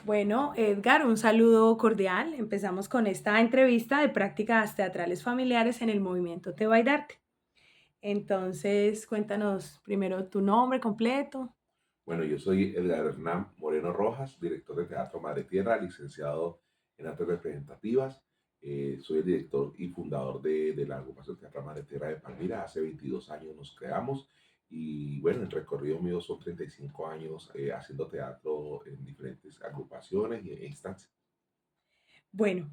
Bueno, Edgar, un saludo cordial. Empezamos con esta entrevista de prácticas teatrales familiares en el movimiento Te Bailarte. Entonces, cuéntanos primero tu nombre completo. Bueno, yo soy Edgar Hernán Moreno Rojas, director de Teatro Madre Tierra, licenciado en Artes Representativas. Soy el director y fundador de la agrupación Teatro Madre Tierra de Palmira. Hace 22 años nos creamos y bueno, el recorrido mío son 35 años haciendo teatro en diferentes agrupaciones e instancias. Bueno,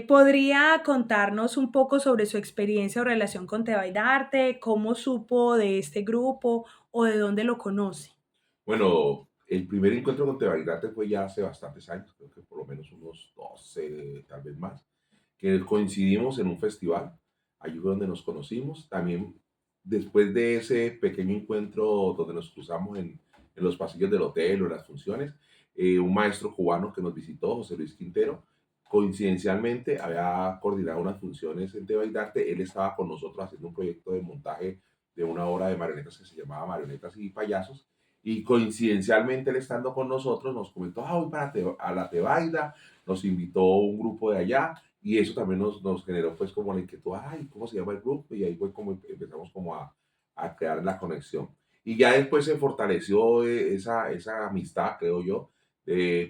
¿podría contarnos un poco sobre su experiencia o relación con Te Bailarte? ¿Cómo supo de este grupo o de dónde lo conoce? Bueno, el primer encuentro con Tebaidate fue ya hace bastantes años, creo que por lo menos unos 12, tal vez más, que coincidimos en un festival, allí fue donde nos conocimos. También después de ese pequeño encuentro donde nos cruzamos en los pasillos del hotel o en las funciones, un maestro cubano que nos visitó, José Luis Quintero, coincidencialmente había coordinado unas funciones en Tebaidarte. Él estaba con nosotros haciendo un proyecto de montaje de una obra de marionetas que se llamaba Marionetas y Payasos, y coincidencialmente él estando con nosotros nos comentó, voy para a la Tebaida, nos invitó un grupo de allá y eso también nos generó pues como la inquietud, ay, ¿cómo se llama el grupo? Y ahí fue como empezamos como a crear la conexión. Y ya después se fortaleció esa amistad, creo yo,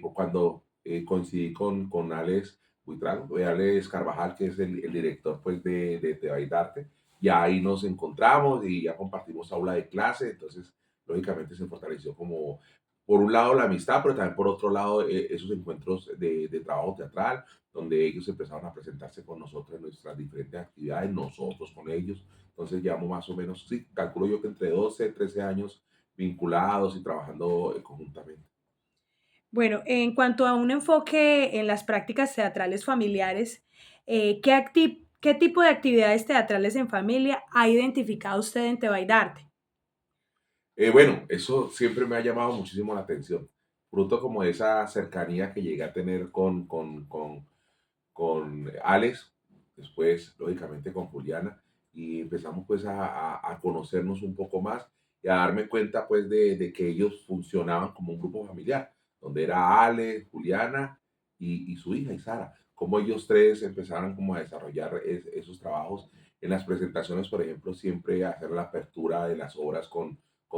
cuando coincidí con Alex Buitrago, Alex Carvajal, que es el director pues de Tebaidarte. Ya ahí nos encontramos y ya compartimos aula de clase, entonces lógicamente se fortaleció como, por un lado, la amistad, pero también por otro lado, esos encuentros de trabajo teatral, donde ellos empezaron a presentarse con nosotros en nuestras diferentes actividades, nosotros con ellos. Entonces llevamos más o menos, sí, calculo yo que entre 12 13 años vinculados y trabajando conjuntamente. Bueno, en cuanto a un enfoque en las prácticas teatrales familiares, ¿qué tipo de actividades teatrales en familia ha identificado usted en Te Bailarte? Bueno, eso siempre me ha llamado muchísimo la atención, fruto como de esa cercanía que llegué a tener con Alex, después lógicamente con Juliana, y empezamos pues a conocernos un poco más y a darme cuenta pues de que ellos funcionaban como un grupo familiar, donde era Alex, Juliana y su hija, y Sara, como ellos tres empezaron como a desarrollar esos trabajos en las presentaciones, por ejemplo, siempre hacer la apertura de las obras con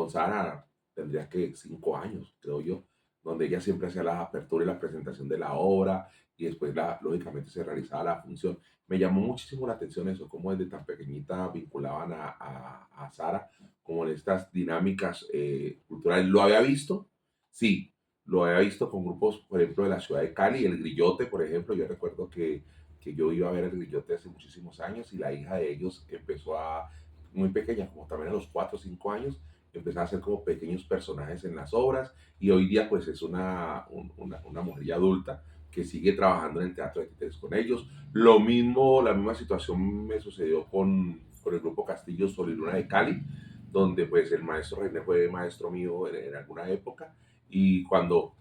Sara, tendría que 5 años, creo yo, donde ella siempre hacía la apertura y la presentación de la obra, y después lógicamente se realizaba la función. Me llamó muchísimo la atención eso, cómo desde tan pequeñita vinculaban a Sara como en estas dinámicas culturales. ¿Lo había visto? Sí, lo había visto con grupos, por ejemplo, de la ciudad de Cali, el Grillote, por ejemplo. Yo recuerdo que yo iba a ver el Grillote hace muchísimos años y la hija de ellos empezó muy pequeña, como también a los 4 o 5 años, empezó a hacer como pequeños personajes en las obras y hoy día pues es una mujer ya adulta que sigue trabajando en el teatro de títeres con ellos. Lo mismo, la misma situación me sucedió con el grupo Castillo Sol y Luna de Cali, donde pues el maestro René fue maestro mío en alguna época y cuando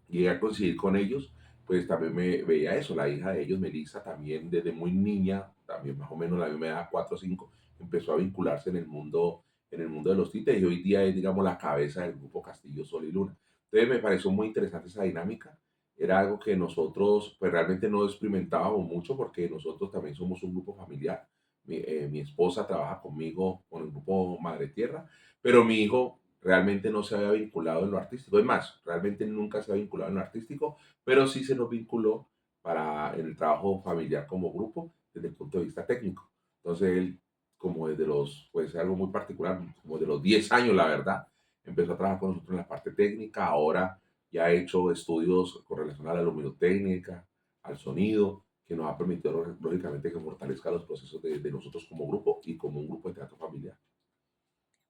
llegué a coincidir con ellos, pues también me veía eso, la hija de ellos, Melissa, también desde muy niña, también más o menos la misma edad, 4 o 5, empezó a vincularse en el mundo de los títeres y hoy día es, digamos, la cabeza del grupo Castillo Sol y Luna. Entonces me pareció muy interesante esa dinámica. Era algo que nosotros pues realmente no experimentábamos mucho porque nosotros también somos un grupo familiar. Mi esposa trabaja conmigo con el grupo Madre Tierra, pero mi hijo realmente no se había vinculado en lo artístico. Es más, realmente nunca se ha vinculado en lo artístico, pero sí se nos vinculó en el trabajo familiar como grupo desde el punto de vista técnico. Entonces él, como desde pues algo muy particular, como de los 10 años, la verdad, empezó a trabajar con nosotros en la parte técnica. Ahora ya ha hecho estudios con relación a la luminotécnica, al sonido, que nos ha permitido, lógicamente, que fortalezca los procesos de nosotros como grupo y como un grupo de teatro familiar.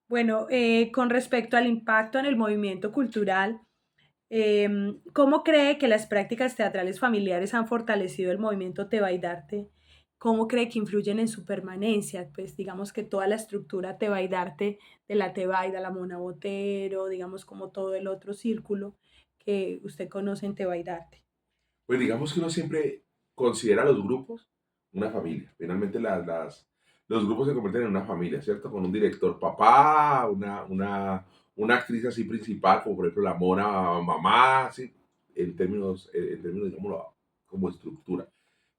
Bueno, con respecto al impacto en el movimiento cultural, ¿cómo cree que las prácticas teatrales familiares han fortalecido el movimiento Tebaidarte? ¿Cómo cree que influyen en su permanencia? Pues digamos que toda la estructura Tebaidarte de la Tebaida, la Mona Botero, digamos como todo el otro círculo que usted conoce en Tebaidarte. Pues digamos que uno siempre considera a los grupos una familia. Finalmente los grupos se convierten en una familia, ¿cierto? Con un director papá, una actriz así principal, como por ejemplo la Mona mamá, ¿sí? en términos, digámoslo, como estructura.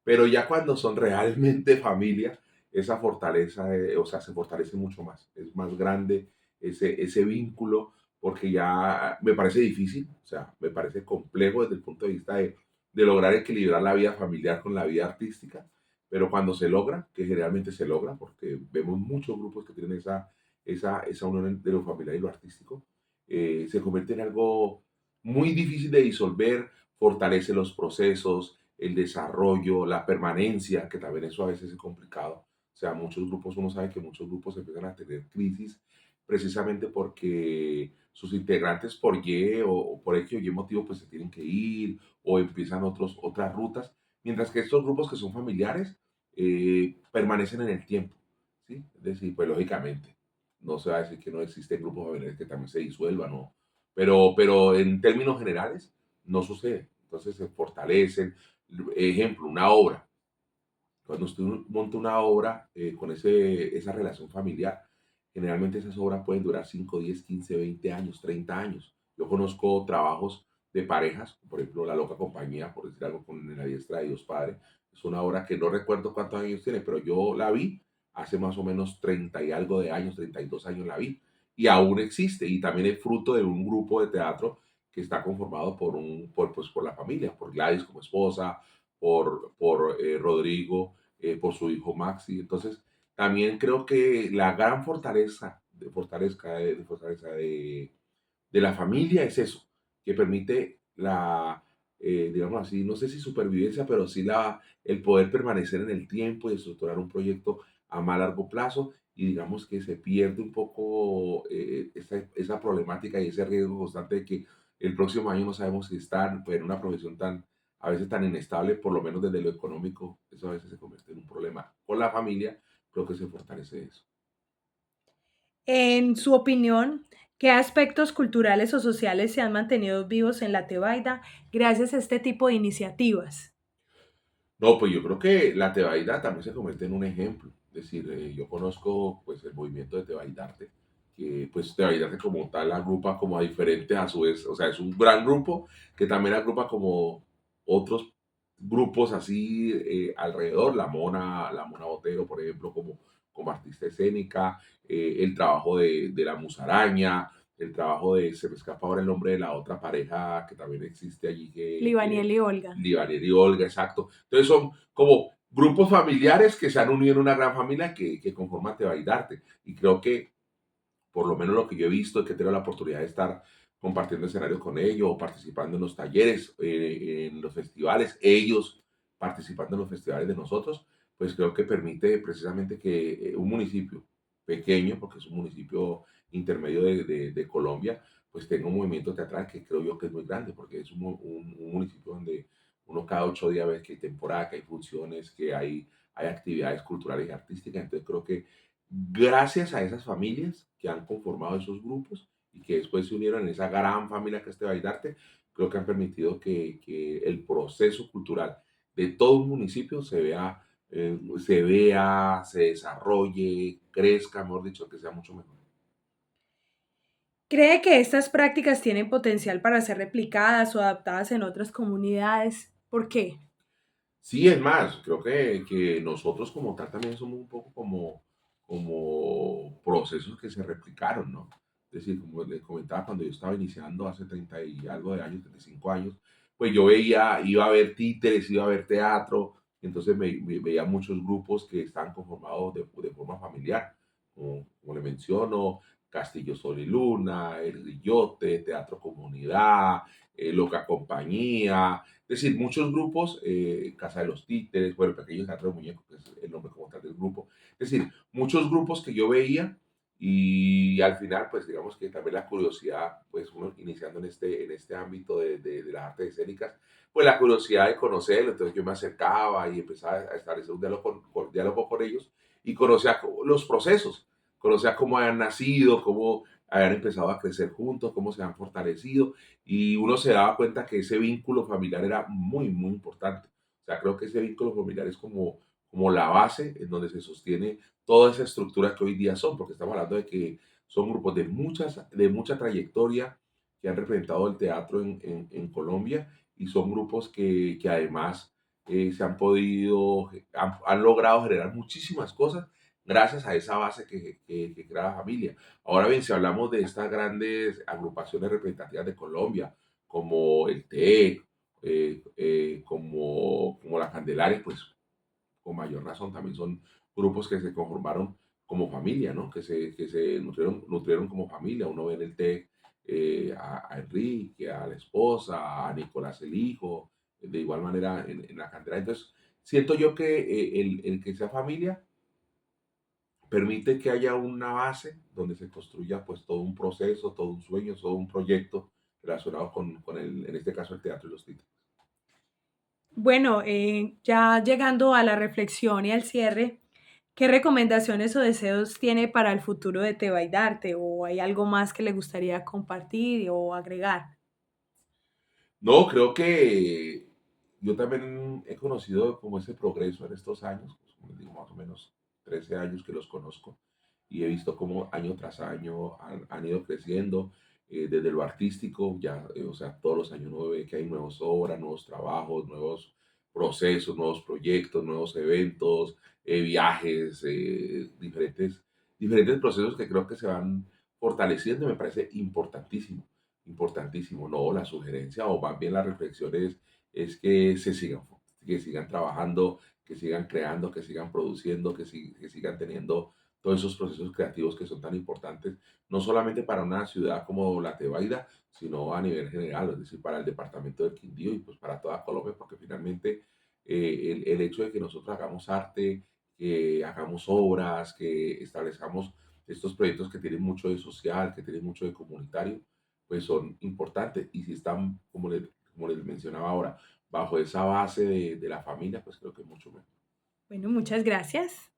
Pero ya cuando son realmente familia, esa fortaleza, o sea, se fortalece mucho más. Es más grande ese vínculo, porque ya me parece difícil, o sea, me parece complejo desde el punto de vista de lograr equilibrar la vida familiar con la vida artística, pero cuando se logra, que generalmente se logra, porque vemos muchos grupos que tienen esa unión de lo familiar y lo artístico, se convierte en algo muy difícil de disolver, fortalece los procesos, el desarrollo, la permanencia, que también eso a veces es complicado. O sea, muchos grupos, uno sabe que muchos grupos empiezan a tener crisis precisamente porque sus integrantes por Y o por X o Y motivo pues se tienen que ir o empiezan otras rutas, mientras que estos grupos que son familiares permanecen en el tiempo, ¿sí? Es decir, pues lógicamente, no se va a decir que no existen grupos familiares que también se disuelvan, ¿no? Pero en términos generales no sucede. Entonces se fortalecen. Ejemplo, una obra. Cuando usted monta una obra con esa relación familiar, generalmente esas obras pueden durar 5, 10, 15, 20 años, 30 años. Yo conozco trabajos de parejas, por ejemplo, La Loca Compañía, por decir algo, con La Diestra de Dios Padre. Es una obra que no recuerdo cuántos años tiene, pero yo la vi hace más o menos 30 y algo de años, 32 años la vi. Y aún existe, y también es fruto de un grupo de teatro que está conformado por la familia, por Gladys como esposa, por Rodrigo, por su hijo Maxi. Entonces, también creo que la gran fortaleza de la familia es eso, que permite digamos así, no sé si supervivencia, pero sí el poder permanecer en el tiempo y estructurar un proyecto a más largo plazo y digamos que se pierde un poco esa problemática y ese riesgo constante de que el próximo año no sabemos si están pues, en una profesión a veces tan inestable, por lo menos desde lo económico, eso a veces se convierte en un problema. Con la familia creo que se fortalece eso. En su opinión, ¿qué aspectos culturales o sociales se han mantenido vivos en la Tebaida gracias a este tipo de iniciativas? No, pues yo creo que la Tebaida también se convierte en un ejemplo. Es decir, yo conozco pues el movimiento de Tebaidarte, que pues Tebaidarte como tal agrupa como a diferentes a su vez, o sea, es un gran grupo que también agrupa como otros grupos así alrededor, la Mona Botero, por ejemplo, como artista escénica, el trabajo de la Musaraña, el trabajo se me escapa ahora el nombre de la otra pareja que también existe allí, Libaniel y Olga. Libanero y Olga, exacto. Entonces son como grupos familiares que se han unido en una gran familia que conforman Tebaidarte. Y creo que, por lo menos lo que yo he visto, es que tengo la oportunidad de estar compartiendo escenarios con ellos o participando en los talleres, en los festivales, ellos participando en los festivales de nosotros, pues creo que permite precisamente que un municipio pequeño, porque es un municipio intermedio de Colombia, pues tenga un movimiento teatral que creo yo que es muy grande, porque es un municipio donde uno cada 8 días ve que hay temporada, que hay funciones, que hay actividades culturales y artísticas. Entonces creo que gracias a esas familias que han conformado esos grupos y que después se unieron en esa gran familia que es Tebaidarte, creo que han permitido que el proceso cultural de todo un municipio se desarrolle, crezca, mejor dicho, que sea mucho mejor. ¿Cree que estas prácticas tienen potencial para ser replicadas o adaptadas en otras comunidades? ¿Por qué? Sí, es más, creo que nosotros como tal también somos un poco como procesos que se replicaron, ¿no? Es decir, como les comentaba, cuando yo estaba iniciando hace 30 y algo de años, 35 años, pues yo iba a ver títeres, iba a ver teatro, entonces veía muchos grupos que estaban conformados de forma familiar, como le menciono, Castillo Sol y Luna, El Grillote, Teatro Comunidad, Loca Compañía, es decir, muchos grupos, Casa de los Títeres, bueno, Pequeño Teatro de Muñecos, que es el nombre como tal del grupo. Es decir, muchos grupos que yo veía y al final, pues digamos que también la curiosidad, pues uno iniciando en este ámbito de las artes escénicas, pues la curiosidad de conocerlo, entonces yo me acercaba y empezaba a establecer un diálogo con ellos y conocía los procesos, conocía cómo habían nacido, cómo habían empezado a crecer juntos, cómo se han fortalecido y uno se daba cuenta que ese vínculo familiar era muy, muy importante. O sea, creo que ese vínculo familiar es como la base en donde se sostiene toda esa estructura que hoy día son, porque estamos hablando de que son grupos de mucha trayectoria que han representado el teatro en Colombia y son grupos que además se han podido, han logrado generar muchísimas cosas gracias a esa base que crea la familia. Ahora bien, si hablamos de estas grandes agrupaciones representativas de Colombia, como el TEC, como la Candelaria, pues con mayor razón también son grupos que se conformaron como familia, ¿no? Que se nutrieron como familia. Uno ve en el TEC a Enrique, a la esposa, a Nicolás el hijo, de igual manera en la cantera. Entonces, siento yo que el que sea familia permite que haya una base donde se construya pues todo un proceso, todo un sueño, todo un proyecto relacionado con el, en este caso el teatro y los títulos. Bueno, ya llegando a la reflexión y al cierre, ¿qué recomendaciones o deseos tiene para el futuro de Tebaidarte? ¿O hay algo más que le gustaría compartir o agregar? No, creo que yo también he conocido como ese progreso en estos años, pues, como les digo, más o menos 13 años que los conozco y he visto cómo año tras año han ido creciendo desde lo artístico, ya, o sea, todos los años uno ve que hay nuevas obras, nuevos trabajos, nuevos procesos, nuevos proyectos, nuevos eventos, viajes, diferentes procesos que creo que se van fortaleciendo y me parece importantísimo. Importantísimo, no, la sugerencia o más bien la reflexión es que sigan trabajando, que sigan creando, que sigan produciendo, que sigan teniendo todos esos procesos creativos que son tan importantes, no solamente para una ciudad como la Tebaida, sino a nivel general, es decir, para el departamento del Quindío y pues para toda Colombia, porque finalmente el hecho de que nosotros hagamos arte, que hagamos obras, que establezcamos estos proyectos que tienen mucho de social, que tienen mucho de comunitario, pues son importantes. Y si están, como les mencionaba ahora, bajo esa base de la familia, pues creo que es mucho mejor. Bueno, muchas gracias.